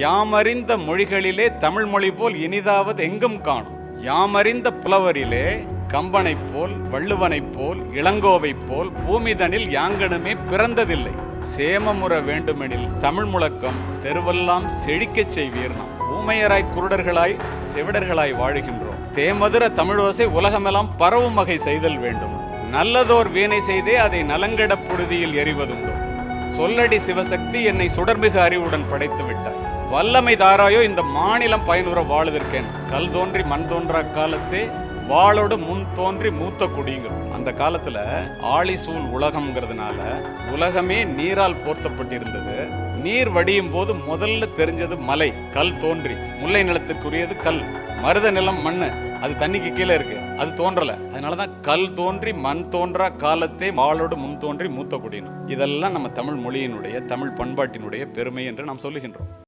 யாமறிந்த மொழிகளிலே தமிழ் மொழி போல் இனிதாவது எங்கும் காணும். யாமறிந்த புலவரிலே கம்பனைப் போல், வள்ளுவனைப் போல், இளங்கோவைப் போல் பூமிதனில் யாங்கனுமே பிறந்ததில்லை. சேமமுற வேண்டுமெனில் தமிழ் முழக்கம் தெருவெல்லாம் செழிக்கச் செய்வீர். நாம் ஊமையராய், குருடர்களாய், செவிடர்களாய் வாழுகின்றோம். தேமதுர தமிழோசை உலகமெல்லாம் பரவும் வகை செய்தல் வேண்டும். நல்லதோர் வீணை செய்தே அதை நலங்கட புழுதியில் எறிவதுண்டோ. சொல்லடி சிவசக்தி, என்னை சுடர்மிகு அறிவுடன் படைத்து விட்டாய். வல்லமை தாராயோ இந்த மாநிலம் பயனுற வாழுதற்கேன். கல் தோன்றி மண் தோன்றா காலத்தே வாளோடு முன் தோன்றி மூத்த குடிங்கிறோம். அந்த காலத்துல ஆழிசூழ் உலகம்ங்கிறதுனால உலகமே நீரால் போர்த்தப்பட்டிருந்தது. நீர் வடியும் போது முதல்ல தெரிஞ்சது மலை. கல் தோன்றி, முல்லை நிலத்திற்குரியது கல். மருத நிலம் மண்ணு, அது தண்ணிக்கு கீழே இருக்கு, அது தோன்றல. அதனாலதான் கல் தோன்றி மண் தோன்றா காலத்தே வாளோடு முன் தோன்றி மூத்த குடினும். இதெல்லாம் நம்ம தமிழ் மொழியினுடைய, தமிழ் பண்பாட்டினுடைய பெருமை என்று நாம் சொல்லுகின்றோம்.